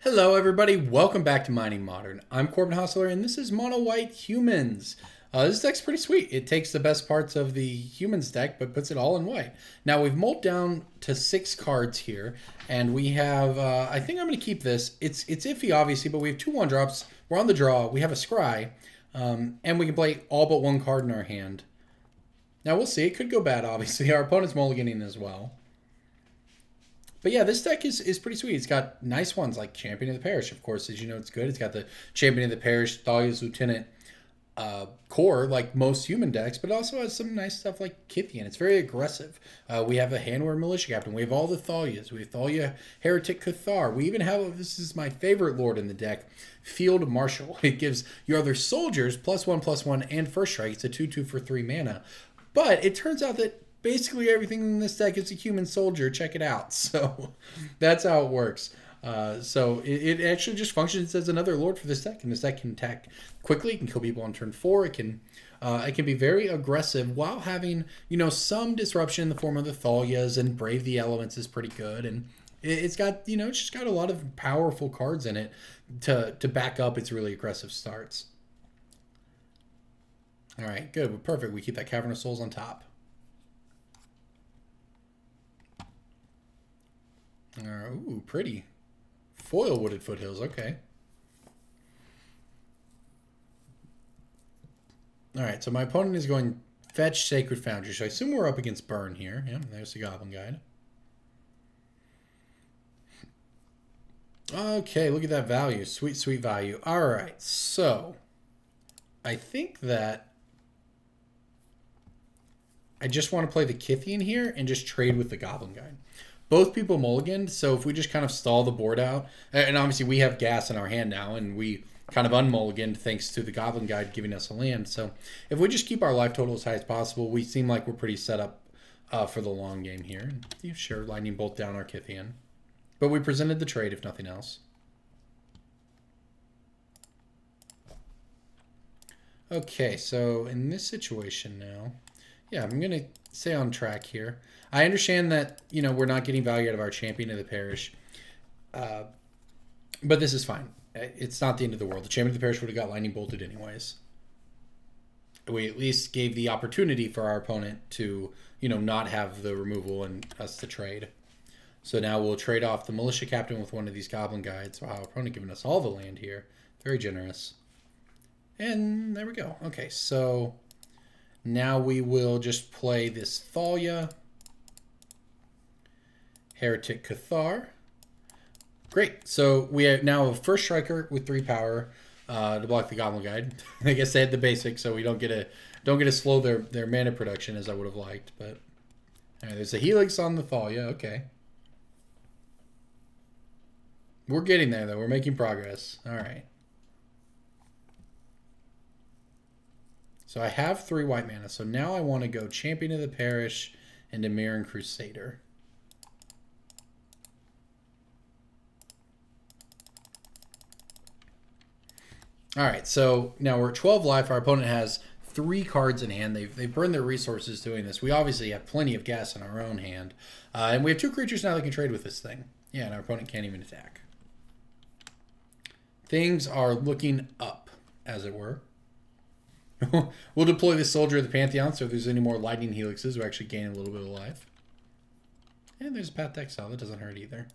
Hello everybody, welcome back to Mining Modern. I'm Corbin Hostler and this is Mono White Humans. This deck's pretty sweet. It takes the best parts of the Humans deck but puts it all in white. Now we've mulled down to 6 cards here and we have, I think I'm going to keep this. It's iffy obviously, but we have 2 1-drops. We're on the draw, we have a Scry, and we can play all but 1 card in our hand. Now we'll see, it could go bad obviously. Our opponent's mulliganing as well. But yeah, this deck is pretty sweet. It's got nice ones like Champion of the Parish, of course, as you know, it's good. It's got the Champion of the Parish, Thalia's Lieutenant core, like most human decks, but it also has some nice stuff like Kithian. It's very aggressive. We have a Handwear Militia Captain. We have all the Thalias. We have Thalia Heretic Cathar. We even have, this is my favorite lord in the deck, Field Marshal. It gives your other soldiers +1/+1 and first strike. It's a 2/2 for 3 mana. But it turns out that basically everything in this deck is a human soldier. Check it out. So that's how it works. So it actually just functions as another lord for this deck, and this deck can attack quickly. It can kill people on turn 4. It can be very aggressive while having some disruption in the form of the Thalias, and Brave the Elements is pretty good, and it's got it's just got a lot of powerful cards in it to back up its really aggressive starts. All right, good, perfect. We keep that Cavern of Souls on top. Ooh, pretty. Foil Wooded Foothills, okay. Alright, so my opponent is going fetch Sacred Foundry, so I assume we're up against Burn here. Yeah, there's the Goblin Guide. Okay, look at that value. Sweet, sweet value. Alright, so I think that I just want to play the Kithian here and just trade with the Goblin Guide. Both people mulliganed, so if we just kind of stall the board out, and obviously we have gas in our hand now, and we kind of unmulliganed thanks to the Goblin Guide giving us a land. So if we just keep our life total as high as possible, we seem like we're pretty set up for the long game here. Sure, Lightning Bolt down our Kithian. But we presented the trade, if nothing else. Okay, so in this situation now, yeah, I'm going to stay on track here. I understand that, we're not getting value out of our Champion of the Parish. But this is fine. It's not the end of the world. The Champion of the Parish would have got lightning bolted anyways. We at least gave the opportunity for our opponent to, not have the removal and us to trade. So now we'll trade off the Militia Captain with one of these Goblin Guides. Wow, our opponent giving us all the land here. Very generous. And there we go. Okay, so now we will just play this Thalia. Heretic Cathar. Great. So we have now a first striker with 3 power to block the Goblin Guide. I guess they had the basics, so we don't get to slow their mana production as I would have liked. But all right, there's a Helix on the Thalia. Okay. We're getting there though. We're making progress. All right. So I have 3 white mana. So now I want to go Champion of the Parish and Emiran Crusader. All right, so now we're at 12 life. Our opponent has 3 cards in hand. They've burned their resources doing this. We obviously have plenty of gas in our own hand. And we have 2 creatures now that can trade with this thing. Yeah, and our opponent can't even attack. Things are looking up, as it were. We'll deploy the Soldier of the Pantheon, so if there's any more Lightning Helixes, we actually gain a little bit of life. And there's a Path to Exile. That doesn't hurt either.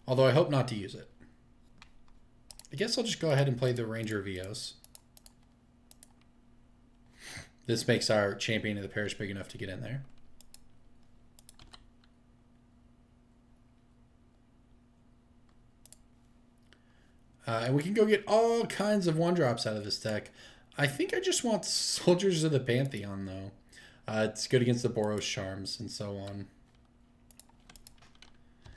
Although I hope not to use it. I guess I'll just go ahead and play the Ranger of Eos. This makes our Champion of the Parish big enough to get in there. And we can go get all kinds of 1-drops out of this deck. I think I just want Soldiers of the Pantheon, though. It's good against the Boros Charms and so on.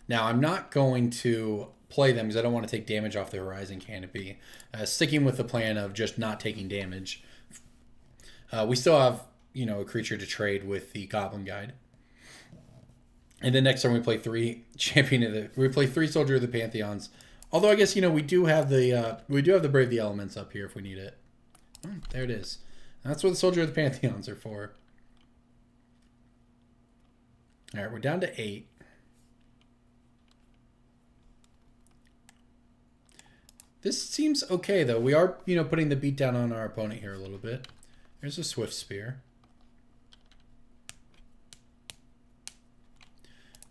Now, I'm not going to play them because I don't want to take damage off the Horizon Canopy. Sticking with the plan of just not taking damage. We still have, a creature to trade with the Goblin Guide. And then next turn we play 3 we play 3 Soldier of the Pantheons. Although I guess we do have the Brave the Elements up here if we need it. Oh, there it is. That's what the Soldier of the Pantheons are for. All right, we're down to 8. This seems okay, though. We are, you know, putting the beat down on our opponent here a little bit. There's a Swift Spear.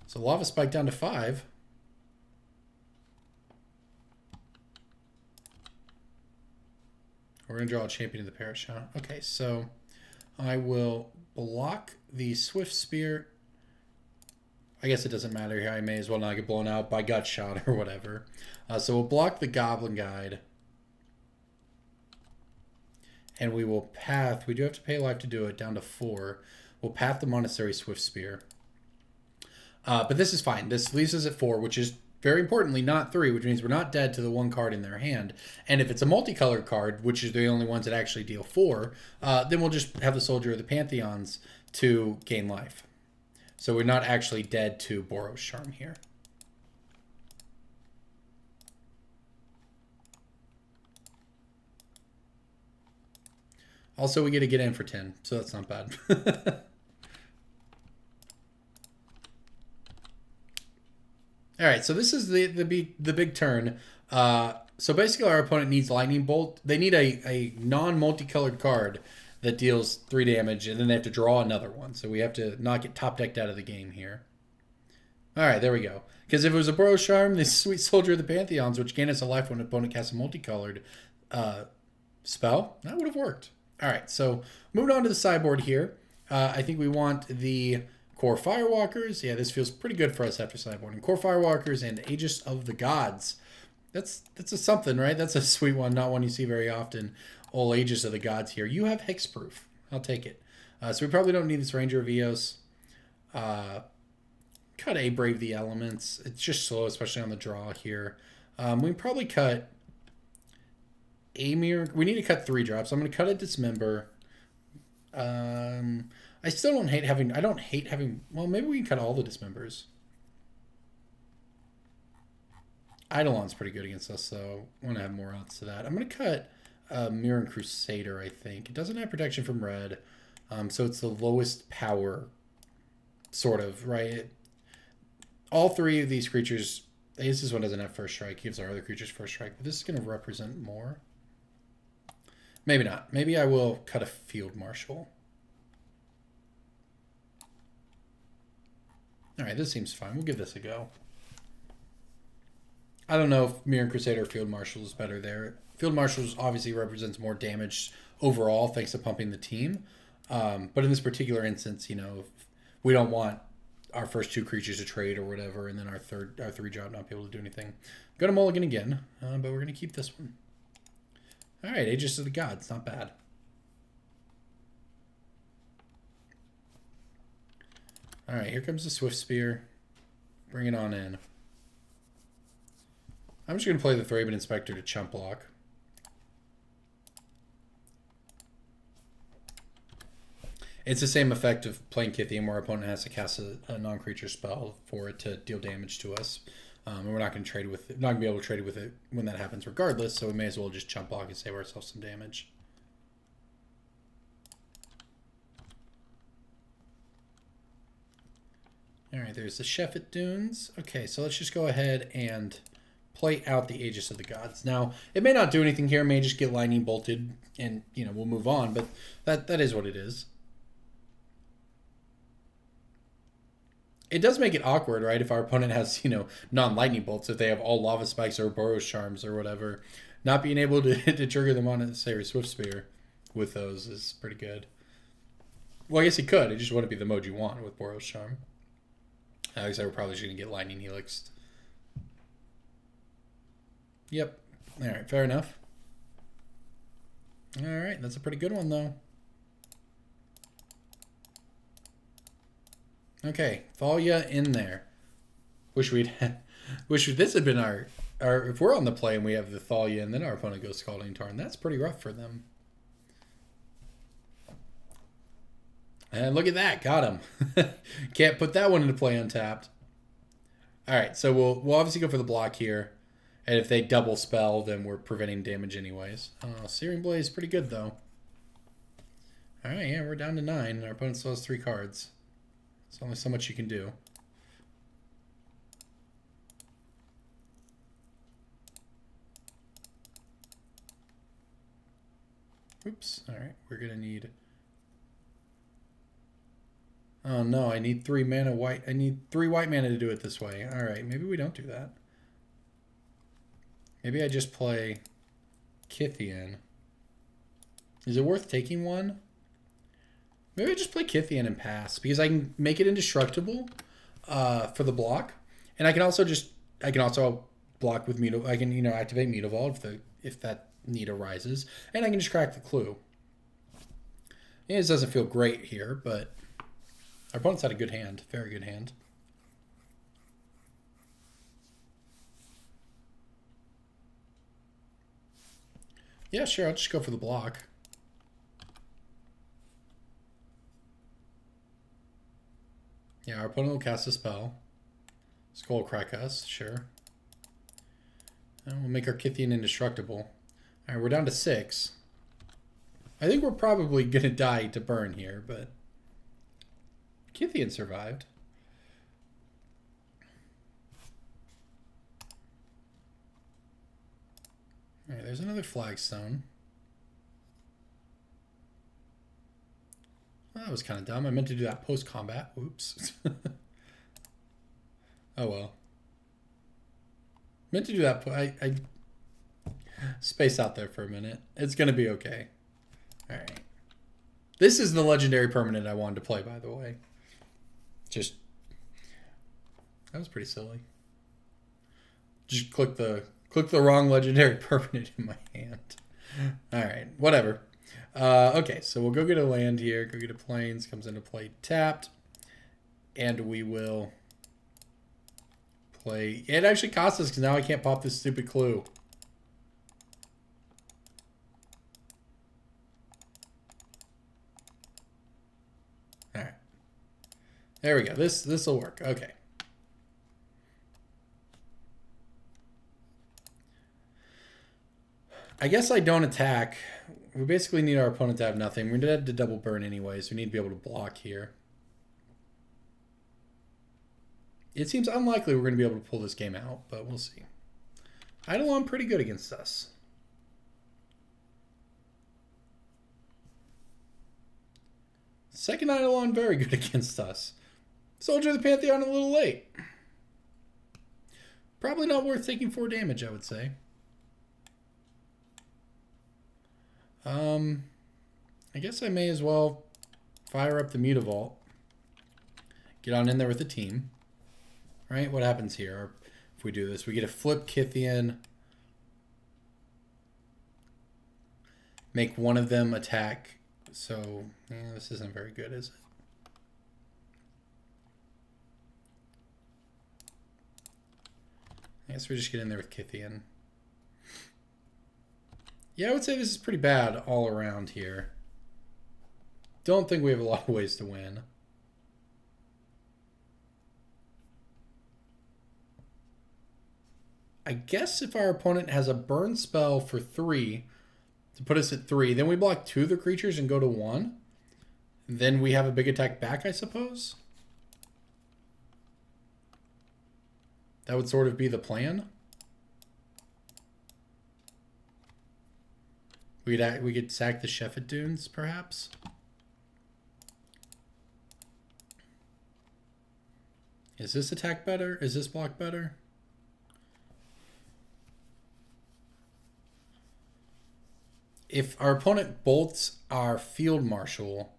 So Lava Spike down to 5. We're going to draw a Champion of the Parish, huh? Okay, so I will block the Swift Spear. I guess it doesn't matter here. I may as well not get blown out by Gut Shot or whatever. So we'll block the Goblin Guide. And we will path. We do have to pay life to do it, down to 4. We'll path the Monastery Swift Spear. But this is fine. This leaves us at 4, which is very importantly not 3, which means we're not dead to the 1 card in their hand. And if it's a multicolored card, which is the only ones that actually deal 4, then we'll just have the Soldier of the Pantheons to gain life. So we're not actually dead to Boros Charm here. Also, we get to get in for 10, so that's not bad. All right, so this is the big turn. So basically, our opponent needs Lightning Bolt. They need a non-multicolored card that deals 3 damage, and then they have to draw another one. So we have to not get top decked out of the game here. All right, there we go. Because if it was a Boros Charm, this Sweet Soldier of the Pantheons, which gain us a life when an opponent casts a multicolored spell, that would have worked. All right, so moving on to the sideboard here. I think we want the Core Firewalkers. Yeah, this feels pretty good for us after sideboarding. Core Firewalkers and Aegis of the Gods. That's a something, right? That's a sweet one, not one you see very often. All Aegis of the Gods here. You have Hexproof. I'll take it. So we probably don't need this Ranger of Eos. Cut a Brave the Elements. It's just slow, especially on the draw here. We probably cut a Mirror. We need to cut 3 drops. I'm going to cut a Dismember. I still don't hate having... I don't hate having... Well, maybe we can cut all the Dismembers. Eidolon's pretty good against us, so I want to have more odds to that. I'm going to cut Mirror and Crusader, I think. It doesn't have protection from red, so it's the lowest power, sort of, right? All 3 of these creatures... I guess this one doesn't have first strike. It gives our other creatures first strike, but this is going to represent more. Maybe not. Maybe I will cut a Field Marshal. All right, this seems fine. We'll give this a go. I don't know if Mirror and Crusader or Field Marshal is better there. Field Marshal obviously represents more damage overall thanks to pumping the team. But in this particular instance, you know, we don't want our first 2 creatures to trade or whatever, and then our 3 drop not be able to do anything. Go to Mulligan again, but we're going to keep this one. All right, Aegis of the Gods, not bad. All right, here comes the Swift Spear. Bring it on in. I'm just going to play the Thraben Inspector to chump block. It's the same effect of playing Kithium, where our opponent has to cast a non-creature spell for it to deal damage to us. And we're not going to trade with it, not going to be able to trade with it when that happens regardless, so we may as well just chump block and save ourselves some damage. All right, there's the Sheffet Dunes. Okay, so let's just go ahead and play out the Aegis of the Gods. Now, it may not do anything here. It may just get lightning bolted and, you know, we'll move on, but that is what it is. It does make it awkward, right? If our opponent has, you know, non-lightning bolts, if they have all Lava Spikes or Boros Charms or whatever, not being able to, to trigger them on a, say, a Swift Spear with those is pretty good. Well, I guess he could. It just wouldn't be the mode you want with Boros Charm. I guess we're probably just going to get Lightning Helix. Yep. All right, fair enough. All right, that's a pretty good one, though. Okay, Thalia in there. Wish this had been our if we're on the play and we have the Thalia and then our opponent goes Scalding Tarn, that's pretty rough for them. And look at that, got him. Can't put that one into play untapped. All right, so we'll obviously go for the block here. And if they double spell, then we're preventing damage anyways. Searing Blade is pretty good, though. All right, yeah, we're down to 9. Our opponent still has 3 cards. There's only so much you can do. Oops. All right. We're going to need... Oh, no. I need 3 mana white. I need 3 white mana to do it this way. All right. Maybe we don't do that. Maybe I just play Kythian. Is it worth taking one? Maybe I just play Kythian and pass, because I can make it indestructible for the block, and I can also block with Mutavault. I can activate Mutavault if that need arises, and I can just crack the clue. And it doesn't feel great here, but our opponent's had a good hand, very good hand. Yeah, sure, I'll just go for the block. Yeah, our opponent will cast a spell. Skull crack us, sure. And we'll make our Kythian indestructible. Alright, we're down to 6. I think we're probably going to die to burn here, but Kythian survived. Alright, there's another flagstone. Well, that was kind of dumb. I meant to do that post-combat. Oops. Oh well. Meant to do that. I spaced out there for a minute. It's going to be okay. Alright. This is the legendary permanent I wanted to play, by the way. Just... That was pretty silly. Just click the wrong legendary permanent in my hand. Alright, whatever. Okay, so we'll go get a land here. Go get a plains. Comes into play tapped. And we will play... It actually costs us because now I can't pop this stupid clue. Alright. There we go. This will work. Okay. I guess I don't attack. We basically need our opponent to have nothing. We're going to double burn anyways. We need to be able to block here. It seems unlikely we're going to be able to pull this game out, but we'll see. Eidolon pretty good against us. Second Eidolon very good against us. Soldier of the Pantheon a little late. Probably not worth taking 4 damage, I would say. I guess I may as well fire up the Mutavault. Get on in there with the team. Right? What happens here if we do this? We get a flip Kythian. Make one of them attack. So, this isn't very good, is it? I guess we just get in there with Kythian. Yeah, I would say this is pretty bad all around here. Don't think we have a lot of ways to win. I guess if our opponent has a burn spell for 3 to put us at 3, then we block 2 of the creatures and go to 1. Then we have a big attack back, I suppose. That would sort of be the plan. We could sack the Shephet Dunes, perhaps. Is this attack better? Is this block better? If our opponent bolts our Field Marshal,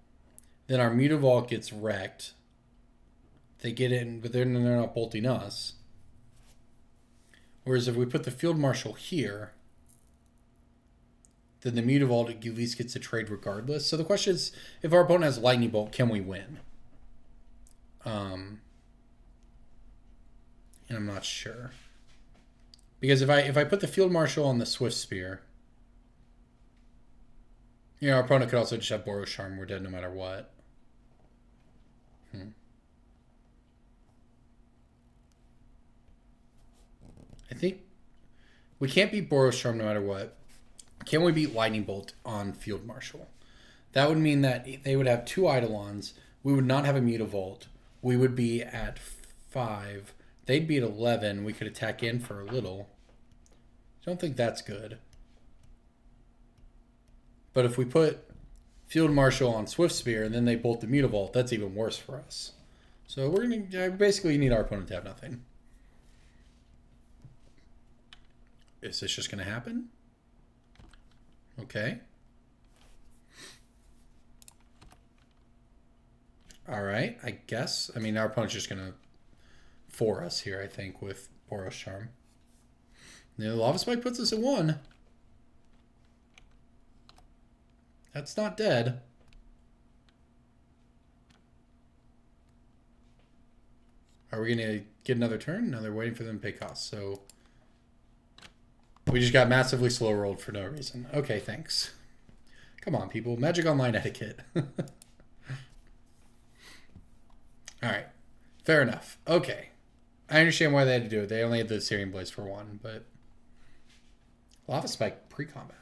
then our Mutavault gets wrecked. They get in, but they're not bolting us. Whereas if we put the Field Marshal here, then the Mutavault at least gets a trade regardless. So the question is, if our opponent has Lightning Bolt, can we win? And I'm not sure. Because if I put the Field Marshal on the Swift Spear, our opponent could also just have Boros Charm. We're dead no matter what. I think we can't beat Boros Charm no matter what. Can we beat Lightning Bolt on Field Marshal? That would mean that they would have 2 Eidolons. We would not have a Mutavault. We would be at 5. They'd be at 11. We could attack in for a little. I don't think that's good. But if we put Field Marshal on Swift Spear and then they bolt the Mutavault, that's even worse for us. So we're going to basically need our opponent to have nothing. Is this just going to happen? Okay. All right, I guess. I mean, our opponent's just going to for us here, I think, with Boros Charm. The Lava Spike puts us at 1. That's not dead. Are we going to get another turn? No, they're waiting for them to pay costs. So we just got massively slow rolled for no reason. Okay, thanks. Come on, people. Magic Online etiquette. All right. Fair enough. Okay. I understand why they had to do it. They only had the Searing Blaze for 1, but Lava Spike pre-combat.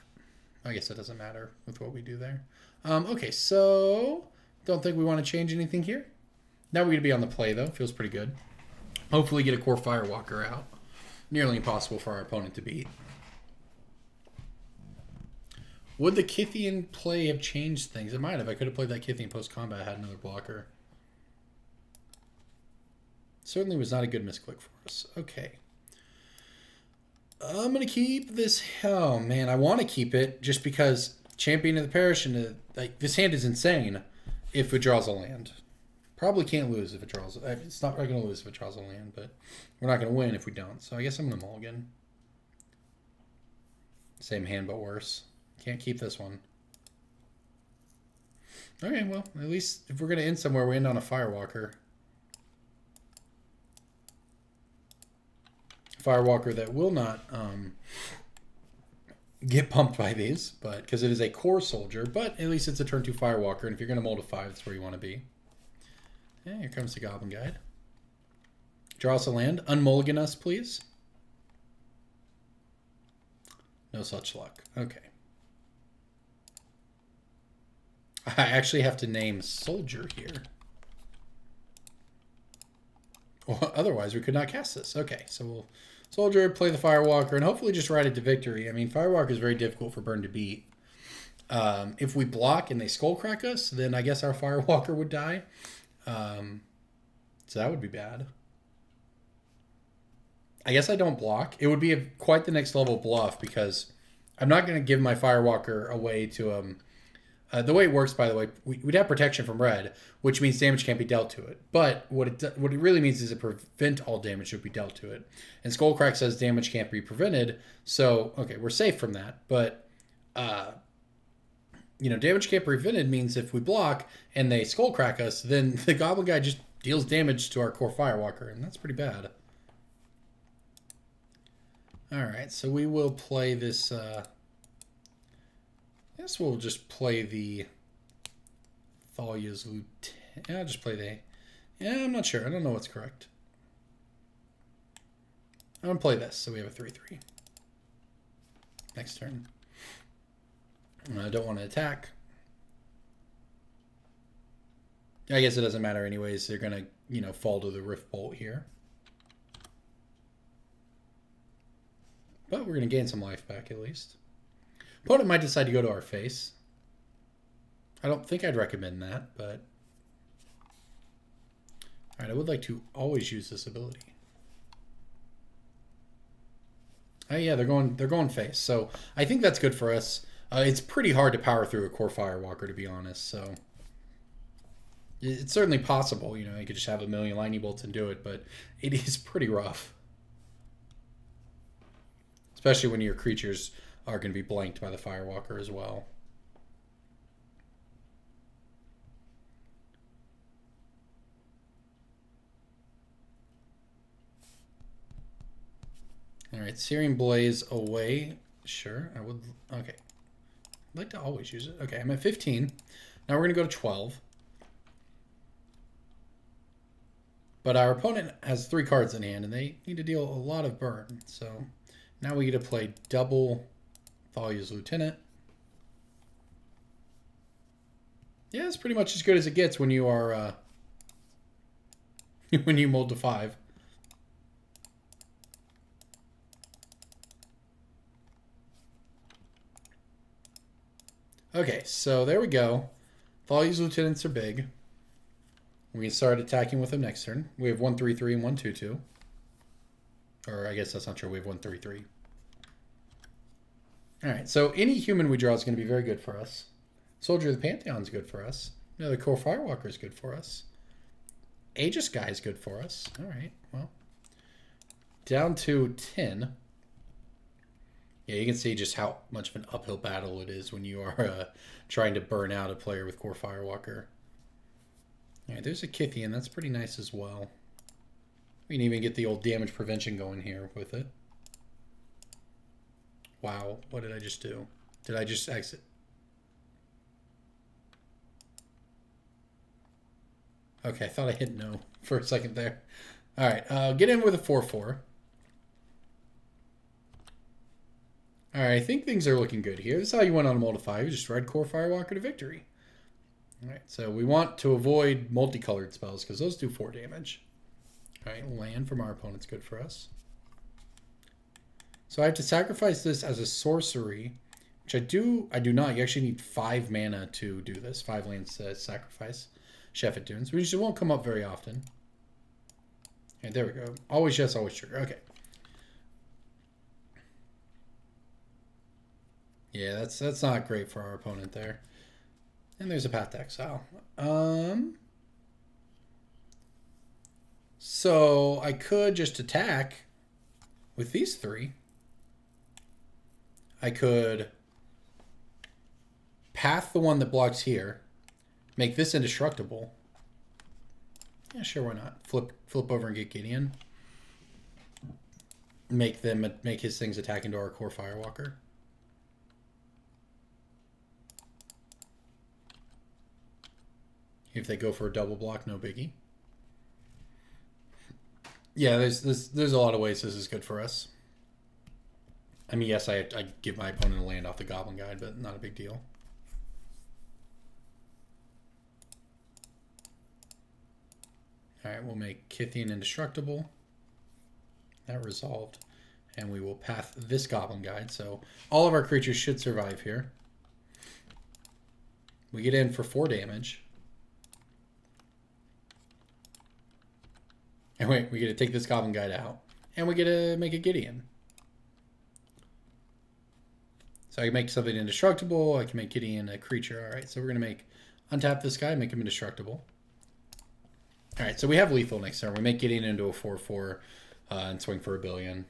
I guess it doesn't matter with what we do there. Okay, so don't think we want to change anything here. Now we're going to be on the play, though. Feels pretty good. Hopefully get a Core Firewalker out. Nearly impossible for our opponent to beat. Would the Kythian play have changed things? It might have. I could have played that Kythian post-combat, had another blocker. Certainly was not a good misclick for us. Okay. I'm going to keep this. Oh, man. I want to keep it just because Champion of the Parish and like this hand is insane if it draws a land. Probably can't lose if it draws. It's not going to lose if it draws a land, but we're not going to win if we don't. So I guess I'm going to mulligan. Same hand, but worse. Can't keep this one. Okay, well, at least if we're going to end somewhere, we end on a Firewalker. Firewalker that will not get pumped by these, but because it is a core soldier, but at least it's a turn 2 Firewalker, and if you're going to mold a 5, that's where you want to be. Yeah, here comes the Goblin Guide. Draw us a land. Unmulligan us, please. No such luck. Okay. I actually have to name Soldier here. Well, otherwise, we could not cast this. Okay, so we'll Soldier, play the Firewalker, and hopefully just ride it to victory. I mean, Firewalker is very difficult for Burn to beat. If we block and they Skullcrack us, then I guess our Firewalker would die. So that would be bad. I guess I don't block. It would be quite the next level bluff because I'm not going to give my Firewalker away to the way it works, by the way, we'd have protection from red, which means damage can't be dealt to it. But what it really means is it prevent all damage to be dealt to it. And Skullcrack says damage can't be prevented. So, okay, we're safe from that. But, you know, damage can't be prevented means if we block and they Skullcrack us, then the Goblin Guy just deals damage to our core Firewalker. And that's pretty bad. All right, so we will play this... I guess we'll just play the Thalia's Lieutenant. Yeah, I'll just play the... Yeah, I'm not sure. I don't know what's correct. I'm going to play this, so we have a 3-3. Next turn. I don't want to attack. I guess it doesn't matter anyways. They're going to, you know, fall to the Rift Bolt here. But we're going to gain some life back at least. Opponent might decide to go to our face. I don't think I'd recommend that, but... Alright, I would like to always use this ability. Oh yeah, they're going face. So I think that's good for us. It's pretty hard to power through a core Firewalker, to be honest, so... It's certainly possible, you know, you could just have a million lightning bolts and do it, but it is pretty rough. Especially when your creatures are going to be blanked by the Firewalker as well. All right, Searing Blaze away. Sure, I would. Okay. I'd like to always use it. Okay, I'm at 15. Now we're going to go to 12. But our opponent has 3 cards in hand, and they need to deal a lot of burn. So now we get to play double Thalia's Lieutenant. Yeah, it's pretty much as good as it gets when you are when you mold to 5. Okay, so there we go. If all these lieutenants are big, we can start attacking with them next turn. We have 1/3/3 and 1/2/2. Or I guess that's not true. We have 1/3/3. All right, so any human we draw is going to be very good for us. Soldier of the Pantheon is good for us. The Core Firewalker is good for us. Aegis guy is good for us. All right, well. Down to 10. Yeah, you can see just how much of an uphill battle it is when you are trying to burn out a player with Core Firewalker. All right, there's a Kithian. That's pretty nice as well. We can even get the old damage prevention going here with it. Wow, what did I just do? Did I just exit? Okay, I thought I hit no for a second there. All right, get in with a 4/4. All right, I think things are looking good here. This is how you went on a multi-5. You just ride Core Firewalker to victory. All right, so we want to avoid multicolored spells because those do 4 damage. All right, land from our opponent's good for us. So I have to sacrifice this as a sorcery, which I do not. You actually need 5 mana to do this. 5 lands to sacrifice Shepherd Dunes, which won't come up very often. And there we go. Always yes, always trigger. Okay. Yeah, that's not great for our opponent there. And there's a path to exile. So I could just attack with these 3. I could path the one that blocks here, make this indestructible. Yeah, sure, why not? Flip over and get Gideon. Make his things attack into our Core Firewalker. If they go for a double block, no biggie. Yeah, there's a lot of ways this is good for us. I mean, yes, I give my opponent a land off the Goblin Guide, but not a big deal. All right, we'll make Kithian indestructible. That resolved. And we will path this Goblin Guide, so all of our creatures should survive here. We get in for 4 damage. And wait, we get to take this Goblin Guide out. And we get to make a Gideon. So I can make something indestructible. I can make Gideon a creature. All right, so we're going to untap this guy, make him indestructible. All right, so we have lethal next turn. We make Gideon into a 4/4 and swing for a billion.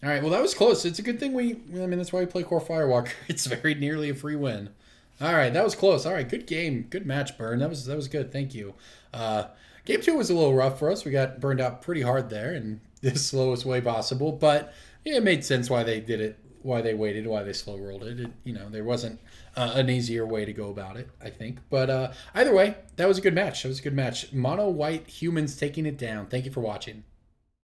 All right, well, that was close. It's a good thing I mean, that's why we play Core Firewalker. It's very nearly a free win. All right, that was close. All right, good game. Good match, Burn. That was good. Thank you. Game 2 was a little rough for us. We got burned out pretty hard there in the slowest way possible. But yeah, it made sense why they did it, why they waited, why they slow rolled it. There wasn't an easier way to go about it, I think. But either way, that was a good match. That was a good match. Mono White Humans taking it down. Thank you for watching.